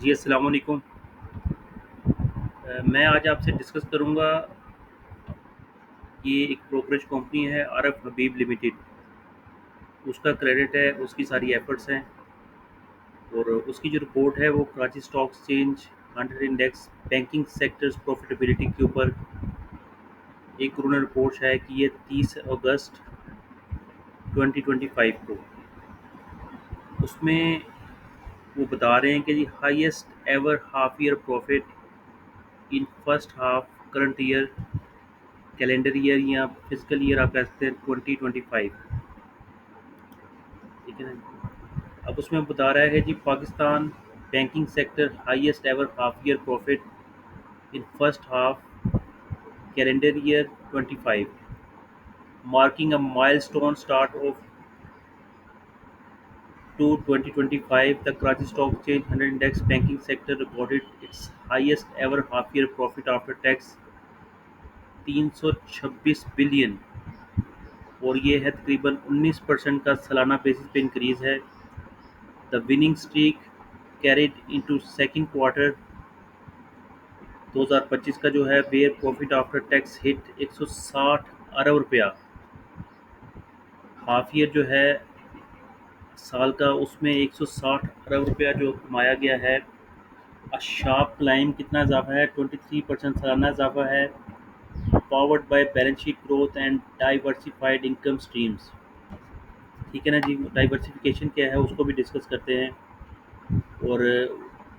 जी, अस्सलाम वालेकुम। मैं आज आपसे डिस्कस करूँगा। ये एक ब्रोकरेज कंपनी है आरएफ हबीब लिमिटेड। उसका क्रेडिट है, उसकी सारी एफर्ट्स हैं और उसकी जो रिपोर्ट है वो Karachi stock exchange 100 index banking sectors profitability के ऊपर एक उन्होंने रिपोर्ट है कि ये 30 अगस्त 2025 को उसमें वो बता रहे हैं कि ji highest ever half year profit in first half current year calendar year या फिजिकल ईयर आप कह सकते हैं 2025। ठीक है ना। अब उसमें बता रहा है ji Pakistan banking sector highest ever half year profit in first half calendar year 25 marking a milestone start of to 2025. The Karachi Stock Exchange 100 Index banking sector recorded its highest ever half-year profit after tax 326 billion और ये है तकरीबन 19% का सालाना basis पे increase है। The winning streak carried into second quarter 2025 का जो है where profit after tax hit 160 अरब रुपया। हाफ ईयर जो है साल का उसमें 160 अरब रुपया जो कमाया गया है। शार्प क्लाइम कितना इजाफा है 23% सालाना इजाफा है। Powered by balance sheet growth and diversified income streams. ठीक है ना जी। डाइवर्सिफिकेशन क्या है उसको भी डिस्कस करते हैं। और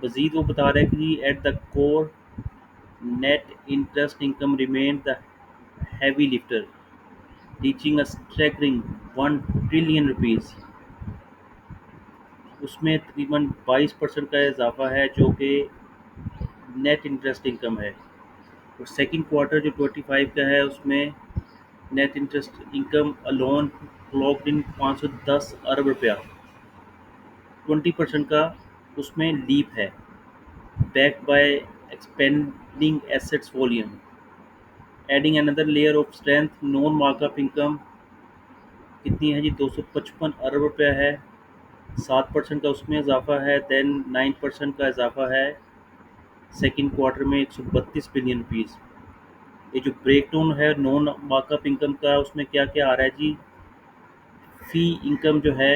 मज़ीद वो बता रहे हैं कि ji at the core net interest income remain the heavy lifter reaching a staggering 1 trillion rupees. उसमें तकरीबन 22% का इजाफा है जो कि नेट इंटरेस्ट इनकम है। और सेकंड क्वार्टर जो 25 का है उसमें net interest income alone clocked in 510 अरब रुपया। 20% का उसमें लीप है। Backed by expanding assets volume adding another layer of strength. Non markup income कितनी है जी 255 अरब रुपया है। 7% का उसमें इजाफा है। देन 9% का इजाफा है सेकंड क्वार्टर में 132 बिलियन रुपीज़। ये जो ब्रेक डाउन है नॉन मार्कअप इनकम का उसमें क्या क्या आ रहा है जी। फ़ी इनकम जो है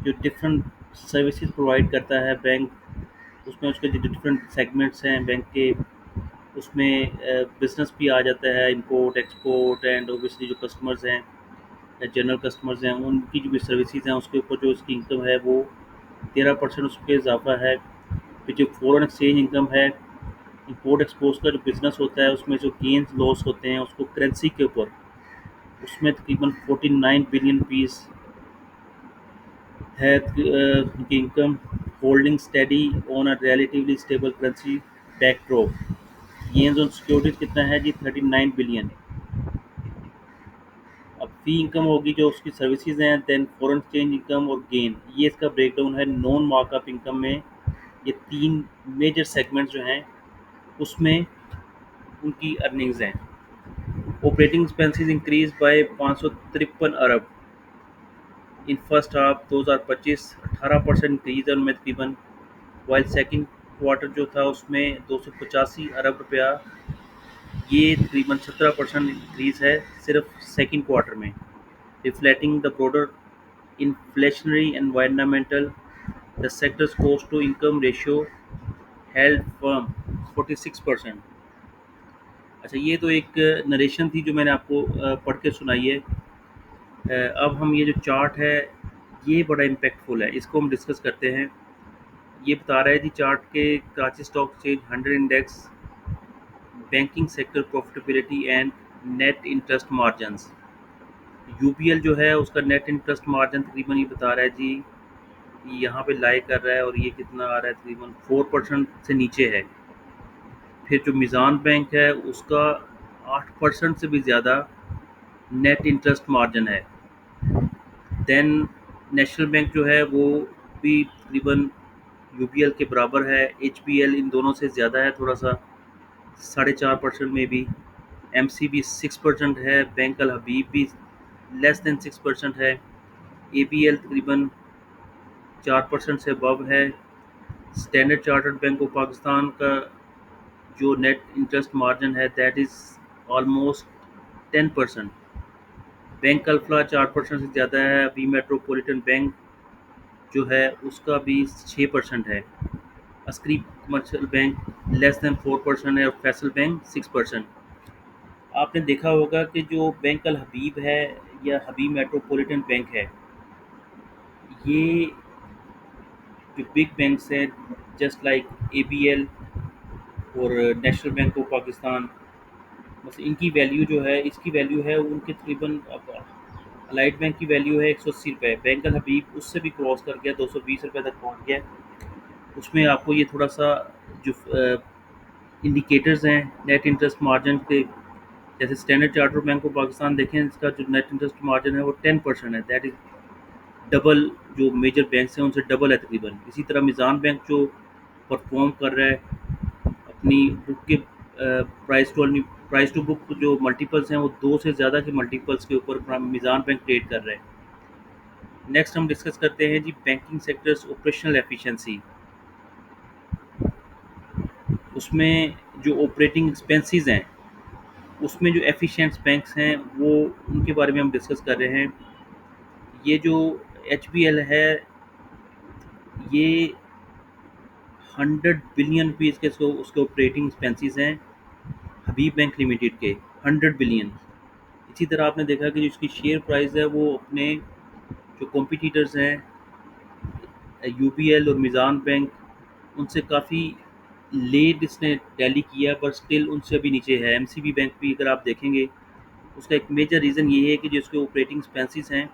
जो डिफरेंट सर्विसेज प्रोवाइड करता है बैंक उसमें उसके जो डिफरेंट सेगमेंट्स हैं बैंक के उसमें बिजनेस भी आ जाता है इंपोर्ट एक्सपोर्ट एंड ओबियसली जो कस्टमर्स हैं या जनरल कस्टमर्स हैं उनकी जो भी सर्विसेज हैं उसके ऊपर जो उसकी इनकम है वो 13% उस पर इजाफा है। फिर जो फॉरेन एक्सचेंज इनकम है इंपोर्ट एक्सपोर्ट का जो बिज़नेस होता है उसमें जो गेंस लॉस होते हैं उसको करेंसी के ऊपर उसमें तकरीबन 49 बिलियन रुपीज़ है उनकी income holding steady on a relatively stable currency backdrop. Gains on securities कितना है जी 39 बिलियन। अब फी इनकम होगी जो उसकी सर्विसेज हैं। देन फॉरेन एक्सचेंज इनकम और गेन ये इसका ब्रेकडाउन है नॉन मार्कअप इनकम में। ये तीन मेजर सेगमेंट्स जो हैं उसमें उनकी अर्निंग्स हैं। Operating expenses increase by 553 Arab in first half 2025। 18% increase है उनमें तकरीबन। वाइल सेकंड क्वार्टर जो था उसमें 285 अरब रुपया। ये तकरीबन 17% इंक्रीज़ है सिर्फ सेकंड क्वार्टर में। Reflecting the broader inflationary environmental the sectors cost to income ratio held firm 46%। अच्छा ये तो एक नरेशन थी जो मैंने आपको पढ़ के सुनाई है। अब हम ये जो चार्ट है ये बड़ा इम्पैक्टफुल है इसको हम डिस्कस करते हैं। ये बता रहा है जी चार्ट के Karachi stock exchange 100 index banking sector profitability and net interest margins. UBL जो है उसका नेट इंटरेस्ट मार्जिन तकरीबन ये बता रहा है जी यहाँ पे लाई कर रहा है और ये कितना आ रहा है तकरीबन 4% से नीचे है। फिर जो मिज़ान बैंक है उसका 8% से भी ज़्यादा नेट इंटरेस्ट मार्जिन है। देन नेशनल बैंक जो है वो भी तकरीबन यूबीएल के बराबर है। एचबीएल इन दोनों से ज़्यादा है थोड़ा सा 4.5% में भी। एमसीबी 6% है। बैंक अल हबीब भी लेस दैन 6% है। एबीएल तकरीबन 4% से अबव है। Standard chartered bank of Pakistan का जो नेट इंटरेस्ट मार्जिन है that is almost 10%। Bank Alfalah 4% से ज़्यादा है। अभी मेट्रोपॉलिटन बैंक जो है उसका भी 6% है। Askari commercial bank less than 4% है और फैसल बैंक 6%। आपने देखा होगा कि जो बैंक अल हबीब है या हबीब मेट्रोपॉलिटन बैंक है, ये जो बिग बैंक्स हैं जस्ट लाइक एबीएल और नेशनल बैंक ऑफ पाकिस्तान, बस इनकी वैल्यू जो है, इसकी वैल्यू है उनके तकरीबन अलाइड बैंक की वैल्यू है 180 रुपये। बैंक अल हबीब उससे भी क्रॉस कर गया, 220 रुपये तक पहुंच गया। उसमें आपको ये थोड़ा सा जो इंडिकेटर्स हैं नेट इंटरेस्ट मार्जिन के, जैसे standard chartered bank of Pakistan देखें, इसका जो नेट इंटरेस्ट मार्जिन है वो 10% है। दैट इज़ डबल जो मेजर बैंक्स हैं उनसे डबल है तकरीबन। इसी तरह मिज़ान बैंक जो परफॉर्म कर रहा है अपनी बुक के प्राइस टू बुक जो मल्टीपल्स हैं वो 2 से ज़्यादा के मल्टीपल्स के ऊपर मिज़ान बैंक ट्रेड कर रहा है। नेक्स्ट हम डिस्कस करते हैं जी बैंकिंग सेक्टर्स ऑपरेशनल एफिशिएंसी। उसमें जो ऑपरेटिंग एक्सपेंसेस हैं, उसमें जो एफिशिएंट बैंक्स हैं वो उनके बारे में हम डिस्कस कर रहे हैं। ये जो एच है, ये 100 बिलियन रुपीज़ के उसके ऑपरेटिंग एक्सपेंसेस हैं हबीब बैंक लिमिटेड के, 100 बिलियन। इसी तरह आपने देखा कि जो इसकी शेयर प्राइस है वो अपने जो कॉम्पिटिटर्स हैं यूबीएल और मिज़ान बैंक, उनसे काफ़ी लेट इसने टैली किया, पर स्टिल उनसे भी नीचे है। एमसीबी बैंक भी अगर आप देखेंगे, उसका एक मेजर रीज़न ये है कि जो इसके ऑपरेटिंग एक्सपेंसेस हैं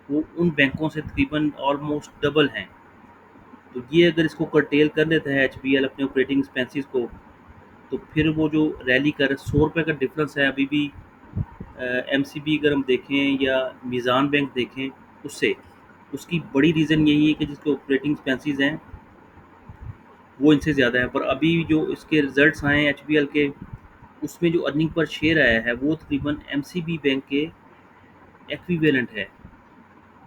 वो उन बैंकों से तकरीबन ऑलमोस्ट डबल हैं। तो ये अगर इसको कर्टेल कर लेता है एचबीएल अपने ऑपरेटिंग एक्सपेंसेस को, तो फिर वो जो रैली कर 100 रुपये का डिफरेंस है अभी भी एमसीबी अगर हम देखें या मीज़ान बैंक देखें उससे, उसकी बड़ी रीज़न यही है कि जिसके ऑपरेटिंग एक्सपेंसेस हैं वो इनसे ज़्यादा है। पर अभी जो इसके रिजल्ट्स आए हैं एचबीएल के, उसमें जो अर्निंग पर शेयर आया है वो तकरीबन एमसीबी बैंक के एक्विवेलेंट है।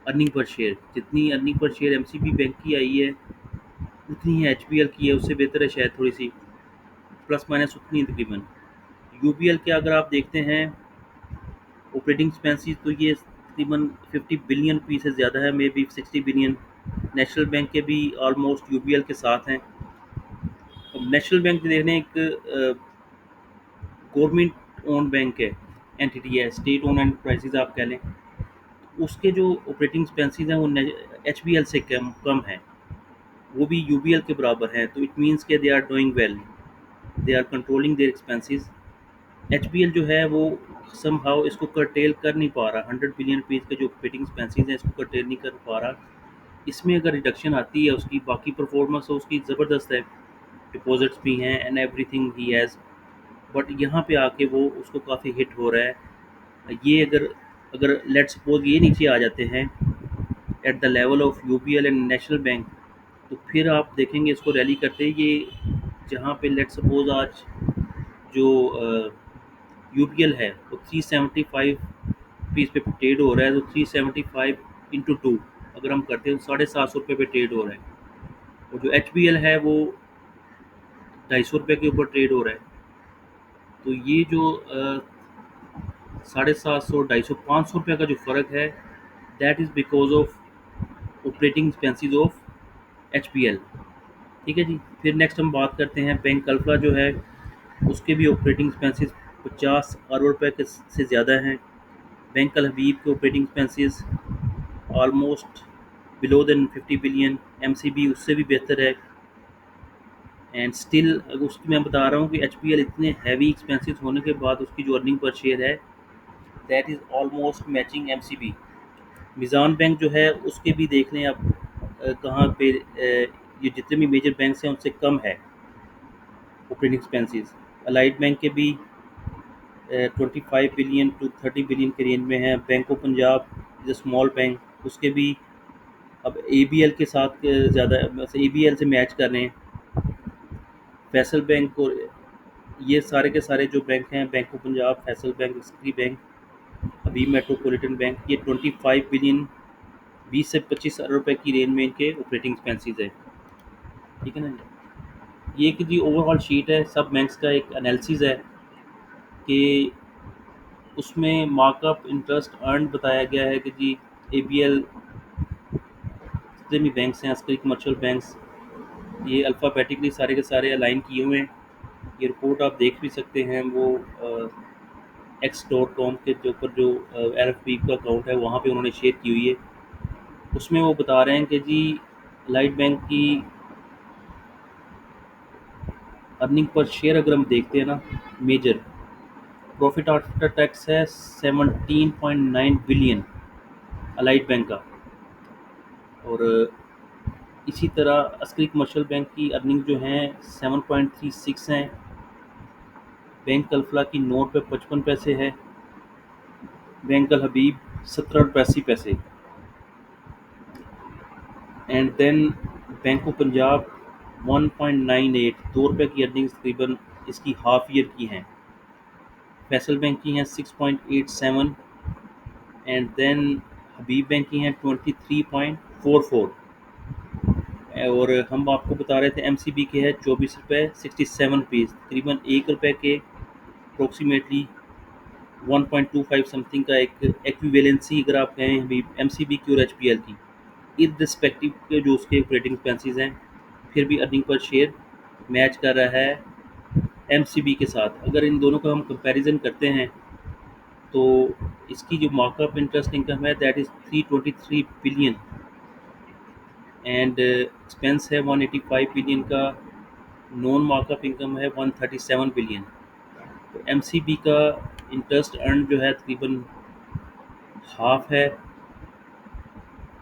अर्निंग पर शेयर, जितनी earning per share MCB bank की आई है उतनी ही एचबीएल की है, उससे बेहतर है शायद थोड़ी सी, प्लस माइनस उतनी तकरीबन। यूबीएल के अगर आप देखते हैं ऑपरेटिंग एक्सपेंसेस, तो ये तकरीबन 50 बिलियन रुपये से ज़्यादा है, may be 60 billion. National bank के भी ऑलमोस्ट यूबीएल के साथ हैं। अब नेशनल बैंक देखने एक गवर्नमेंट ओन बैंक है, एंटिटी है, स्टेट ओन एंटरप्राइजेज आप कह लें। उसके जो ऑपरेटिंग एक्सपेंसेस हैं वो एचबीएल से कम है, वो भी यूबीएल के बराबर हैं। तो इट मीन्स के they are doing well, they are controlling their expenses. HBL जो है वो समहाउ इसको कर्टेल कर नहीं पा रहा। 100 बिलियन रुपीज़ के जो ऑपरेटिंग एक्सपेंसेस हैं इसको कर्टेल नहीं कर पा रहा। इसमें अगर रिडक्शन आती है, उसकी बाकी परफॉर्मेंस तो उसकी ज़बरदस्त है, डिपॉजिट्स भी हैं and everything he has, but यहाँ पे आके वो उसको काफ़ी हिट हो रहा है। ये अगर अगर लेट्स सपोज ये नीचे आ जाते हैं at the level of UBL and national bank, तो फिर आप देखेंगे इसको रैली करते ये, जहाँ पे लेट्स सपोज आज जो यूबीएल है वो 375 पे ट्रेड हो रहा है, तो 375 × 2 अगर हम करते हैं तो 750 रुपये पे ट्रेड हो रहा है। और जो एच है वो 250 रुपये के ऊपर ट्रेड हो रहा है। तो ये जो 750, 250, 500 रुपये का जो फ़र्क है, that is because of operating expenses of H. ठीक है जी। फिर नेक्स्ट हम बात करते हैं बैंक अल्फा जो है, उसके भी ऑपरेटिंग एक्सपेंसेस 50 अरब रुपये के से ज़्यादा हैं। बैंक अल हबीब के operating expenses almost below then 50 billion. MCB उससे भी बेहतर है। एंड स्टिल उसकी मैं बता रहा हूँ कि एचबीएल इतने हैवी एक्सपेंसेस होने के बाद उसकी जो अर्निंग पर शेयर है that is almost matching MCB. Meezan bank जो है उसके भी देख लें आप, कहाँ पे ये जितने भी मेजर बैंक्स हैं उनसे कम है ऑपरेटिंग एक्सपेंसेस। अलाइड बैंक के भी 25 बिलियन टू 30 बिलियन के रेंज में है। Bank of Punjab is a small bank, उसके भी अब एबीएल के साथ ज़्यादा, एबीएल से मैच कर रहे हैं। फैसल बैंक और ये सारे के सारे जो बैंक हैं, bank of Punjab, Faisal bank, city bank, Habib metropolitan bank, ये 25 बिलियन, 20 से 25 अरब रुपये की रेंज में इनके ऑपरेटिंग एक्सपेंसेस है। ठीक है ना जी। ये कि जी ओवरऑल शीट है, सब बैंक्स का एक एनालिसिस है कि उसमें मार्कअप इंटरेस्ट अर्न बताया गया है कि जी एबीएल जितने भी बैंक्स हैं आजकल कमर्शियल बैंक्स, ये अल्फ़ाबेटिकली सारे के सारे अलाइन किए हुए हैं। ये रिपोर्ट आप देख भी सकते हैं, वो x.com के जो ऊपर जो एल एफ पी का अकाउंट है वहाँ पे उन्होंने शेयर की हुई है। उसमें वो बता रहे हैं कि जी लाइट बैंक की अर्निंग पर शेयर अगर हम देखते हैं ना, मेजर प्रॉफिट आफ्टर टैक्स है 17.9 बिलियन अलाइट बैंक का। और इसी तरह अस्करी कमर्शियल बैंक की अर्निंग जो हैं 7.36 हैं। बैंक अल्फला की 9 रुपये 55 पैसे है। बैंक अल हबीब 17 रुपये 80 पैसे। And then bank of Punjab 1.98 2 रुपये की अर्निंग्स तकरीबन इसकी हाफ ईयर की हैं। फैसल बैंक की हैं 6.87। एंड देन हबीब बैंक की हैं 23.44। और हम आपको बता रहे थे एमसीबी के है 24 रुपये 67 पैसे, तकरीबन 1 रुपये के अप्रोक्सीमेटली 1.25 समथिंग का एक एक्विवेलेंसी अगर आप कहें अभी एमसीबी की और एचपीएल की, इररिस्पेक्टिव के जो उसके ऑपरेटिंग एक्सपेंसेस हैं, फिर भी अर्निंग पर शेयर मैच कर रहा है एमसीबी के साथ। अगर इन दोनों का हम कंपैरिजन करते हैं तो इसकी जो मार्कअप इंटरेस्ट इनकम है that is 323 billion and expense है 185 बिलियन का। नॉन मार्कअप इनकम है 137 बिलियन। तो एमसीबी का इंटरेस्ट अर्न जो है तकरीबन हाफ है,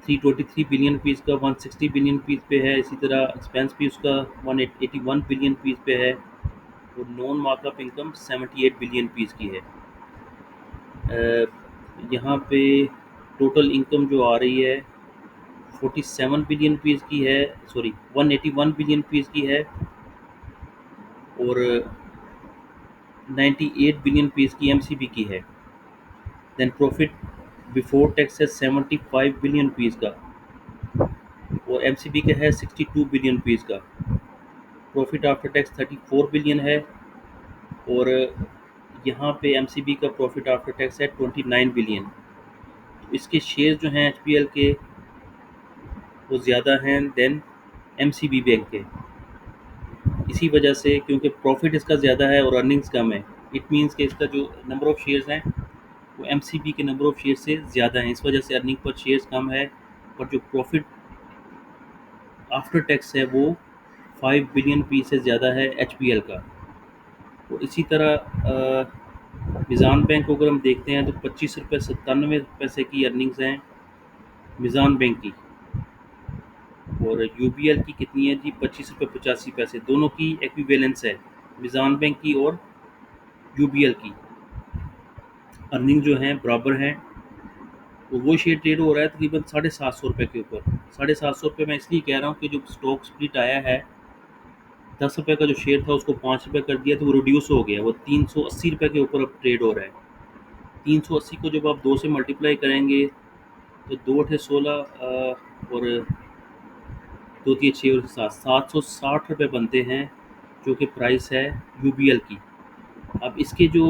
323 बिलियन पीस का 160 बिलियन पीस पे है। इसी तरह एक्सपेंस भी उसका 181 बिलियन पीस पे है। और non markup income 78 billion piece की है। यहाँ पे टोटल इनकम जो आ रही है 47 बिलियन पीस की है, सॉरी 181 बिलियन पीस की है। और 98 बिलियन पीस की एमसीबी की है। देन प्रॉफिट बिफोर टैक्स है 75 बिलियन पीस का और एमसीबी का है 62 बिलियन पीस का। प्रॉफिट आफ्टर टैक्स 34 बिलियन है और यहाँ पे एमसीबी का प्रॉफिट आफ्टर टैक्स है 29 बिलियन। तो इसके शेयर जो हैं एचपीएल के वो ज़्यादा हैं देन एमसीबी बैंक के। इसी वजह से क्योंकि प्रॉफिट इसका ज़्यादा है और अर्निंग्स कम है, इट मीन्स कि इसका जो नंबर ऑफ़ शेयर्स हैं वो एमसीबी के नंबर ऑफ़ शेयर से ज़्यादा हैं। इस वजह से अर्निंग पर शेयर्स कम है और जो प्रॉफिट आफ्टर टैक्स है वो 5 बिलियन पी से ज़्यादा है एचपीएल का। और इसी तरह मिज़ान बैंक को अगर हम देखते हैं तो 25 रुपये 97 पैसे की अर्निंग्स हैं मिज़ान बैंक की। और यूबीएल की कितनी है जी 25 रुपये 85 पैसे। दोनों की एक्विवेलेंस है, मिज़ान बैंक की और यूबीएल की अर्निंग जो हैं बराबर हैं। तो वो शेयर ट्रेड हो रहा है तकरीबन 750 रुपये के ऊपर। 750 रुपये मैं इसलिए कह रहा हूँ कि जो स्टॉक स्प्लिट आया है 10 रुपये का जो शेयर था उसको 5 रुपये कर दिया तो वो रिड्यूस हो गया, वो 380 रुपये के ऊपर अब ट्रेड हो रहा है। 380 को जब आप 2 से मल्टीप्लाई करेंगे तो 2 8 16 और 2 3 6 और 7 760 रुपये बनते हैं जो कि प्राइस है यूबीएल की। अब इसके जो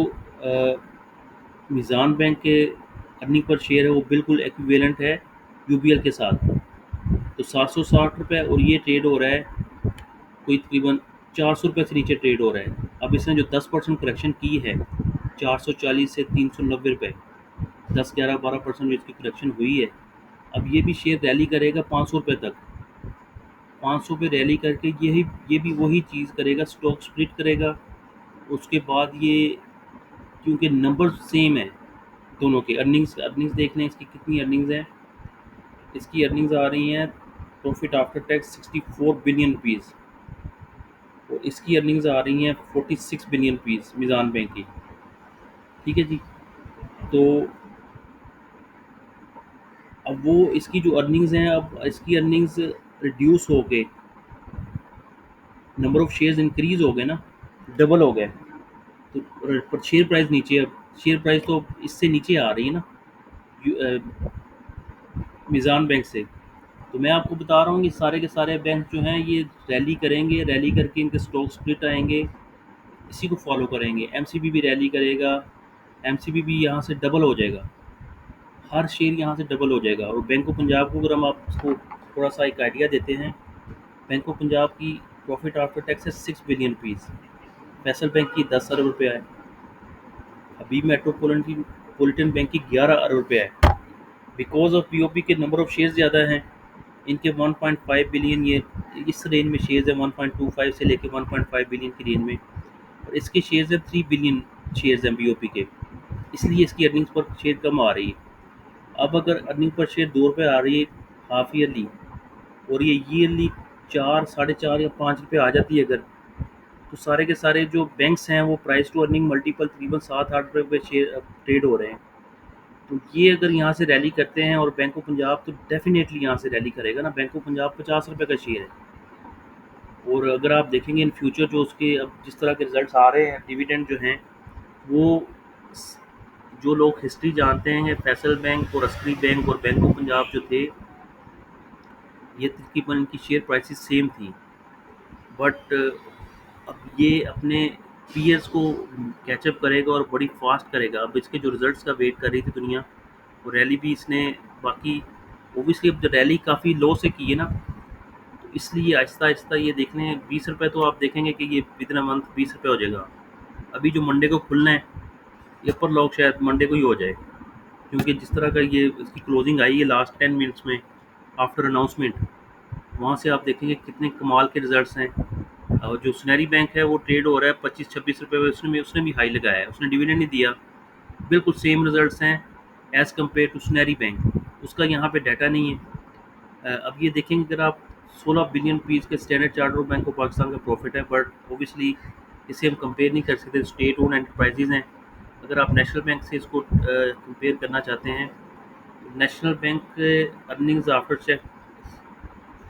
मिज़ान बैंक के अर्निंग पर शेयर है वो बिल्कुल एक्विवेलेंट है यूबीएल के साथ। तो 760 रुपये और ये ट्रेड हो रहा है कोई तकरीबन 400 रुपये से नीचे ट्रेड हो रहा है। अब इसने जो 10% करेक्शन की है 440 से 390 रुपये, 10 11 12% जो इसकी करेक्शन हुई है, अब ये भी शेयर रैली करेगा 500 रुपये तक। 500 पे रैली करके ये भी वही चीज़ करेगा, स्टॉक स्प्लिट करेगा। उसके बाद ये क्योंकि नंबर सेम है दोनों के, अर्निंग्स अर्निंग्स देख लें इसकी कितनी अर्निंग्स हैं। इसकी अर्निंग्स आ रही हैं profit after tax 64 billion rupees और इसकी अर्निंग्स आ रही हैं 46 बिलियन रुपीज़ मिज़ान बैंक की। ठीक है जी। तो अब वो इसकी जो अर्निंग्स हैं, अब इसकी अर्निंग्स रिड्यूस हो गए, नंबर ऑफ़ शेयर्स इंक्रीज़ हो गए ना, डबल हो गए। तो पर शेयर प्राइस नीचे, अब शेयर प्राइस तो इससे नीचे आ रही है ना मिज़ान बैंक से। तो मैं आपको बता रहा हूँ ये सारे के सारे बैंक जो हैं ये रैली करेंगे, रैली करके इनके स्टॉक स्प्लिट आएंगे, इसी को फॉलो करेंगे। एमसीबी भी रैली करेगा, एमसीबी भी यहाँ से डबल हो जाएगा, हर शेयर यहाँ से डबल हो जाएगा। और बैंक ऑफ पंजाब को अगर हम आपको थोड़ा सा एक आइडिया देते हैं, बैंक ऑफ पंजाब की प्रॉफिट आफ्टर टैक्स है 6 बिलियन रुपीज़, फैसल बैंक की 10 अरब रुपया है, हबीब मेट्रोपॉलिटन बैंक की 11 अरब रुपया है। बिकॉज ऑफ पीओपी के नंबर ऑफ शेयर ज़्यादा हैं, इनके 1.5 बिलियन, ये इस रेंज में शेयर्स है, 1.25 से लेकर 1.5 बिलियन की रेंज में, और इसके शेयर्स हैं 3 बिलियन शेयर्स हैं बीओपी के, इसलिए इसकी अर्निंग्स पर शेयर कम आ रही है। अब अगर अर्निंग पर शेयर 2 रुपये आ रही है हाफ ईयरली, और ये ईयरली 4, 4.5 या 5 रुपये आ जाती है अगर, तो सारे के सारे जो बैंक्स हैं वो प्राइस टू अर्निंग मल्टीपल तकरीबन 7-8 रुपये शेयर ट्रेड हो रहे हैं। तो ये अगर यहाँ से रैली करते हैं और बैंक ऑफ पंजाब, तो डेफिनेटली यहाँ से रैली करेगा ना। बैंक ऑफ पंजाब 50 रुपये का शेयर है, और अगर आप देखेंगे इन फ्यूचर जो उसके अब जिस तरह के रिजल्ट्स आ रहे हैं, डिविडेंड जो हैं वो, जो लोग हिस्ट्री जानते हैं, फैसल बैंक और अस्करी बैंक और बैंक ऑफ पंजाब जो थे, ये तकरीबन इनकी शेयर प्राइसेस सेम थी, बट अब ये अपने पीएस को कैचअप करेगा और बड़ी फास्ट करेगा। अब इसके जो रिजल्ट्स का वेट कर रही थी दुनिया, वो रैली भी इसने, बाकी ओबियसली अब जो रैली काफ़ी लो से की है ना, तो इसलिए आहिस्ता आहिस्ता ये देखने 20 रुपये, तो आप देखेंगे कि ये विदिन अ मंथ 20 रुपये हो जाएगा। अभी जो मंडे को खुलना है, ये अपर लॉक शायद मंडे को ही हो जाए, क्योंकि जिस तरह का ये इसकी क्लोजिंग आई है लास्ट 10 मिनट्स में आफ्टर अनाउंसमेंट, वहाँ से आप देखेंगे कितने कमाल के रिजल्ट्स हैं। और जो सुनहरी बैंक है वो ट्रेड हो रहा है 25-26 रुपये में, उसने भी हाई लगाया है, उसने डिविडेंड नहीं दिया, बिल्कुल सेम रिजल्ट्स हैं एज़ कम्पेयर टू सुनहरी बैंक, उसका यहाँ पे डाटा नहीं है। अब ये देखेंगे अगर आप 16 बिलियन रुपीज़ के standard chartered of bank of Pakistan का प्रॉफिट है, बट ओबियसली इसे हम कंपेयर नहीं कर सकते, स्टेट ओन एंटरप्राइजेज हैं। अगर आप नेशनल बैंक से इसको कंपेयर करना चाहते हैं, तो national bank earnings after check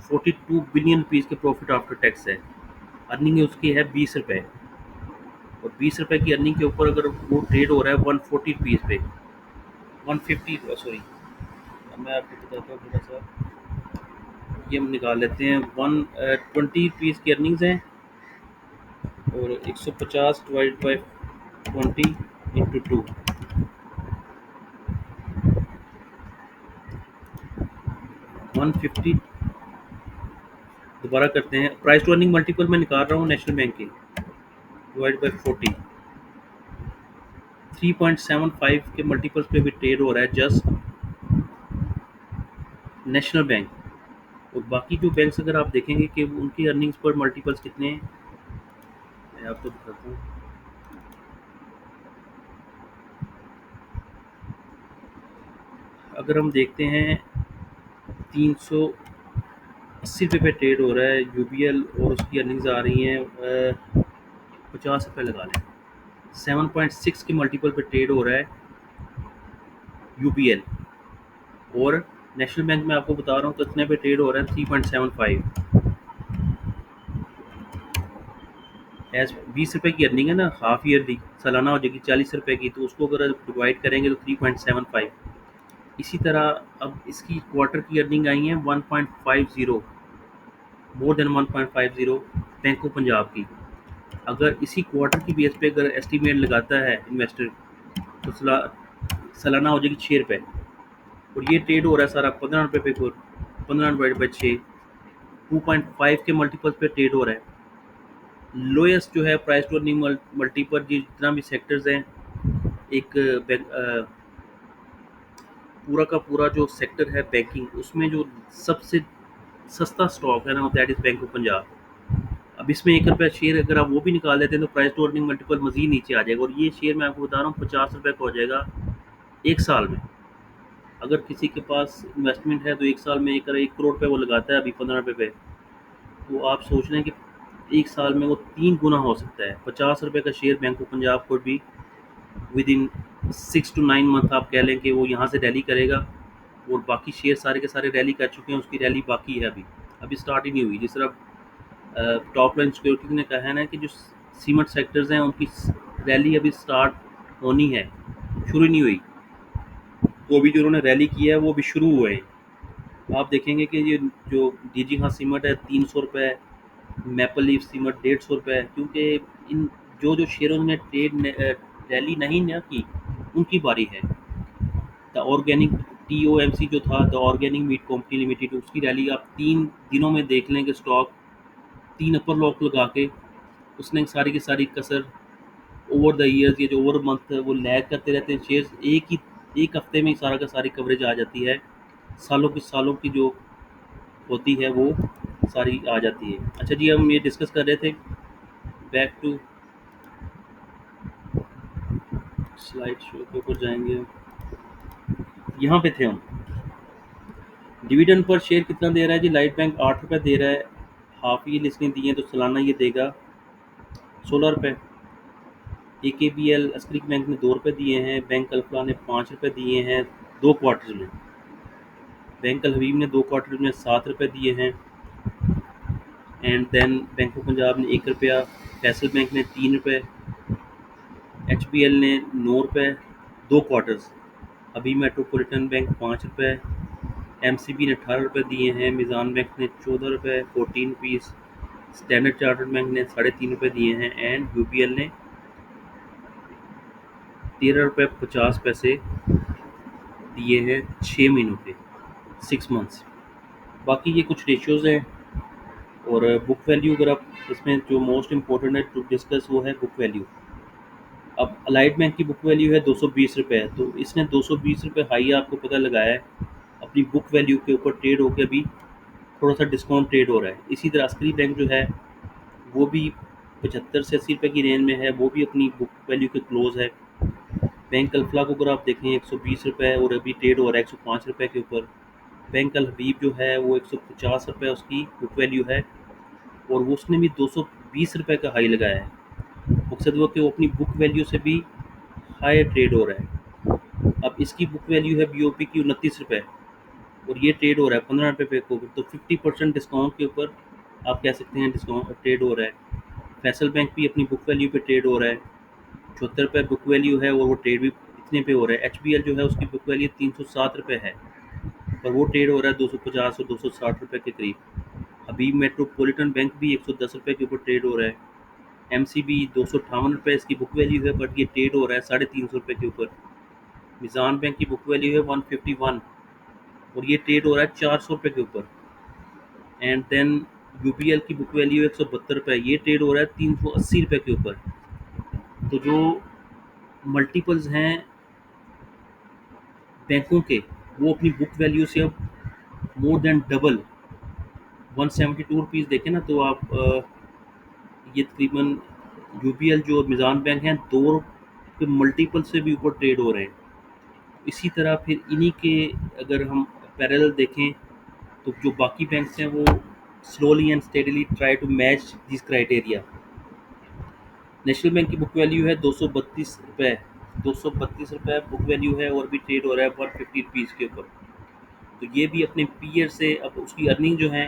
42 billion rupees के प्रॉफिट आफ्टर टैक्स है, अर्निंग उसकी है 20 रुपये, और 20 रुपये की अर्निंग के ऊपर अगर वो ट्रेड हो रहा है 140 रुपीज़ पे, 150, सॉरी मैं आपको बताता हूँ थोड़ा सा, ये हम निकाल लेते हैं, 120 रुपीज़ की अर्निंग्स हैं, और 150 डिवाइड बाई 20 × 2, 150, दोबारा करते हैं, प्राइस टू अर्निंग मल्टीपल में निकाल रहा हूँ नेशनल बैंक की, डिवाइड बाई 40, 3.75 के मल्टीपल्स पे भी ट्रेड हो रहा है जस्ट नेशनल बैंक। और बाकी जो बैंक्स अगर आप देखेंगे कि उनकी अर्निंग्स पर मल्टीपल्स कितने हैं, मैं आपको दिखाता हूँ। अगर हम देखते हैं 380 रुपये पे ट्रेड हो रहा है यूबीएल, और उसकी अर्निंग्स आ रही हैं 50 रुपये लगा लें, 7.6 के मल्टीपल पे ट्रेड हो रहा है यूबीएल, और नेशनल बैंक में आपको बता रहा हूँ कितने पे ट्रेड हो रहा है, 3.75, एज 20 रुपये की अर्निंग है ना, हाफ ईयरली सालाना हो जाएगी 40 रुपये की, तो उसको अगर डिवाइड करेंगे तो 3.75। इसी तरह अब इसकी क्वार्टर की अर्निंग आई है 1.50, more than 1.50 bank of Punjab की। अगर इसी क्वार्टर की बेस पे अगर एस्टीमेट लगाता है इन्वेस्टर, तो सालाना हो जाएगी 6 रुपये, और ये ट्रेड हो रहा है सारा 15 रुपये पे, 15 डिवाइड बाई 6, 2.5 के मल्टीपल पे ट्रेड हो रहा है। लोएस्ट जो है प्राइस टू अर्निंग मल्टीपल, जितना भी सेक्टर्स हैं, एक पूरा का पूरा जो सेक्टर है बैंकिंग, उसमें जो सबसे सस्ता स्टॉक है ना, that is bank of Punjab. अब इसमें 1 रुपया शेयर अगर आप वो भी निकाल देते हैं तो प्राइस टू अर्निंग मल्टीपल मज़ीद नीचे आ जाएगा, और ये शेयर मैं आपको बता रहा हूँ 50 रुपये का हो जाएगा 1 साल में। अगर किसी के पास इन्वेस्टमेंट है तो 1 साल में 1 करोड़ रुपये वो लगाता है अभी 15 रुपये पे, तो आप सोच रहे हैं कि 1 साल में वो 3 गुना हो सकता है। 50 रुपये का शेयर बैंक ऑफ पंजाब को भी विद इन 6 to 9 मंथ आप कह लें कि वो यहाँ से रैली करेगा, और बाकी शेयर सारे के सारे रैली कर चुके हैं, उसकी रैली बाकी है, अभी स्टार्ट ही नहीं हुई। जिस तरह टॉप लाइन सिक्योरिटी ने कहा है ना कि जो सीमेंट सेक्टर्स हैं उनकी रैली अभी स्टार्ट होनी है, शुरू नहीं हुई, तो अभी जो उन्होंने रैली किया है वो अभी शुरू हुए हैं। आप देखेंगे कि ये जो डीजी हाँ सीमेंट है 300 रुपये, मैपल लीफ सीमेंट 150 रुपये, क्योंकि इन जो जो शेयरों ने रैली नहीं ना की, उनकी बारी है। द ऑर्गेनिक TOMC जो था, the organic meat company limited, उसकी रैली आप 3 दिनों में देख लें कि स्टॉक 3 अपर लॉक लगा के उसने सारी की सारी कसर ओवर द ईयर्स, ये जो ओवर मंथ वो लैग करते रहते हैं शेयर्स, एक हफ्ते में ही सारा का सारी कवरेज आ जाती है। सालों की जो होती है वो सारी आ जाती है। अच्छा जी, हम ये डिस्कस कर रहे थे, बैक टू स्लाइड शो के ऊपर जाएंगे। यहाँ पे थे हम। डिविडेंड पर शेयर कितना दे रहा है जी? लाइट बैंक 8 रुपये दे रहा है। हाफ ईयर इसने दिए हैं तो सालाना ये देगा 16 रुपये। AKBL अस्क्रिक बैंक ने 2 रुपये दिए हैं। बैंक अल्फा ने 5 रुपये दिए हैं 2 क्वार्टर में। बैंक अल हबीब ने 2 क्वार्टर में 7 रुपये दिए हैं। And then bank of Punjab ने 1 रुपया, फैसल बैंक ने 3 रुपये, HBL ने 9 रुपये 2 क्वार्टर्स, अभी मेट्रोपॉलिटन बैंक 5 रुपये, MCB ने 18 रुपये दिए हैं, मिज़ान बैंक ने 14 रुपये 14 रुपीज़, स्टैंडर्ड चार्टर्ड बैंक ने 3.5 रुपये दिए हैं, एंड UPL ने 13 रुपये 50 पैसे दिए हैं 6 महीनों के, 6 मंथ्स। बाकी ये कुछ रेशियोज़ हैं। और बुक वैल्यू, अगर आप इसमें जो मोस्ट इम्पोर्टेंट है टू डिस्कस वो है बुक वैल्यू। अब अलाइड बैंक की बुक वैल्यू है 220 रुपये, तो इसने 220 रुपये हाई आपको पता लगाया है, अपनी बुक वैल्यू के ऊपर ट्रेड होकर अभी थोड़ा सा डिस्काउंट ट्रेड हो रहा है। इसी तरह अस्करी बैंक जो है वो भी 75 से 80 रुपये की रेंज में है, वो भी अपनी बुक वैल्यू के क्लोज है। बैंक अल्फला को अगर आप देखें 120 रुपये और अभी ट्रेड हो रहा है 105 रुपये के ऊपर। बैंक अल हबीब जो है वो 150 रुपये उसकी बुक वैल्यू है, और वो उसने भी 220 रुपये का हाई लगाया है। मकसद वो कि वो अपनी बुक वैल्यू से भी हाई ट्रेड हो रहा है। अब इसकी बुक वैल्यू है BOP की 29 रुपये, और ये ट्रेड हो रहा है 15 रुपये पे को, तो 50% डिस्काउंट के ऊपर आप कह सकते हैं डिस्काउंट ट्रेड हो रहा है। फैसल बैंक भी अपनी बुक वैल्यू पे ट्रेड हो रहा है, 74 रुपये बुक वैल्यू है, और वो ट्रेड भी इतने पे हो रहा है। HBL जो है उसकी बुक वैल्यू 307 रुपये है, और वो ट्रेड हो रहा है 250 और 260 रुपये के करीब। अभी मेट्रोपॉलिटन बैंक भी 110 रुपये के ऊपर ट्रेड हो रहा है। MCB 258 रुपये इसकी बुक वैल्यू है, बट ये ट्रेड हो रहा है 350 रुपये के ऊपर। मिज़ान बैंक की बुक वैल्यू है 151, और ये ट्रेड हो रहा है 400 रुपये के ऊपर। एंड देन UPL की बुक वैल्यू है 172 रुपये, ये ट्रेड हो रहा है 380 रुपये के ऊपर। तो जो मल्टीपल्स हैं बैंकों के, वो अपनी बुक वैल्यू से अब मोर देन डबल 172 रुपीज़ देखें ना, तो आप ये तकरीबन UPL जो मिज़ान बैंक हैं 2 के मल्टीपल से भी ऊपर ट्रेड हो रहे हैं। इसी तरह फिर इन्हीं के अगर हम पैरेलल देखें, तो जो बाकी बैंक्स हैं वो slowly and steadily try to match this criteria. National bank की बुक वैल्यू है 232 रुपये, 232 रुपये बुक वैल्यू है, और भी ट्रेड हो रहा है 150 रुपीज़ के ऊपर। तो ये भी अपने पीयर से, अब उसकी अर्निंग जो है,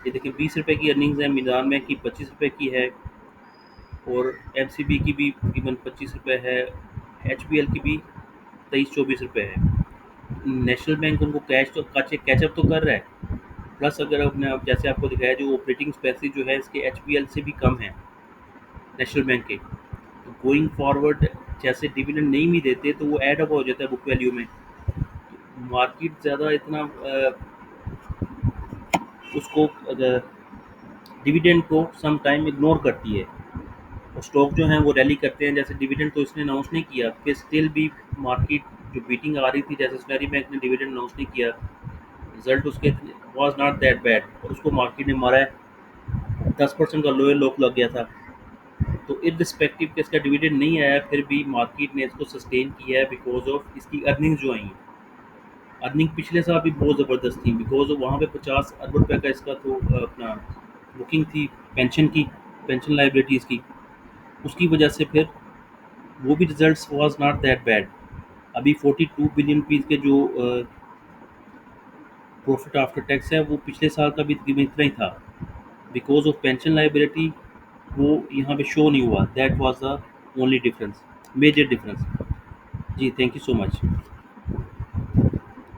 ये देखिए 20 रुपये की अर्निंग्स है, मिज़ान बैंक की 25 रुपये की है, और MCB की भी तकरीबन 25 रुपये है, HBL की भी 23-24 रुपये है। नेशनल बैंक उनको कैचअप तो कर रहा है, प्लस अगर आपने अब जैसे आपको दिखाया जो ऑपरेटिंग एक्सपेंसेस जो है इसके HBL से भी कम है नेशनल बैंक के। तो गोइंग फॉरवर्ड जैसे डिविडेंड नहीं भी देते तो वो ऐड अप हो जाता है बुक वैल्यू में। मार्केट ज़्यादा इतना उसको डिविडेंड को सम टाइम इग्नोर करती है, और स्टॉक जो हैं वो रैली करते हैं। जैसे डिविडेंड तो इसने अनाउंस नहीं किया, फिर स्टिल भी मार्केट जो बीटिंग आ रही थी, जैसे स्लैरी बैंक ने डिविडेंड अनाउंस नहीं किया, रिजल्ट उसके वाज नॉट दैट बैड, और उसको मार्केट ने मारा है 10% का लोअर लोक लग गया था। तो इरिस्पेक्टिव कि इसका डिविडेंड नहीं आया, फिर भी मार्केट ने इसको सस्टेन किया है बिकॉज ऑफ इसकी अर्निंग जो आई हैं। अर्निंग पिछले साल भी बहुत ज़बरदस्त थी, बिकॉज वहाँ पे 50 अरब रुपये का इसका तो अपना बुकिंग थी पेंशन की, पेंशन लाइबिलिटीज़ की, उसकी वजह से फिर वो भी results was not that bad. अभी 42 बिलियन रुपीज़ के जो प्रॉफिट आफ्टर टैक्स है वो पिछले साल का भी तकरीबन इतना ही था, बिकॉज ऑफ पेंशन लाइबिलिटी वो यहाँ पे शो नहीं हुआ। That was the only difference, major difference. जी, थैंक यू सो मच।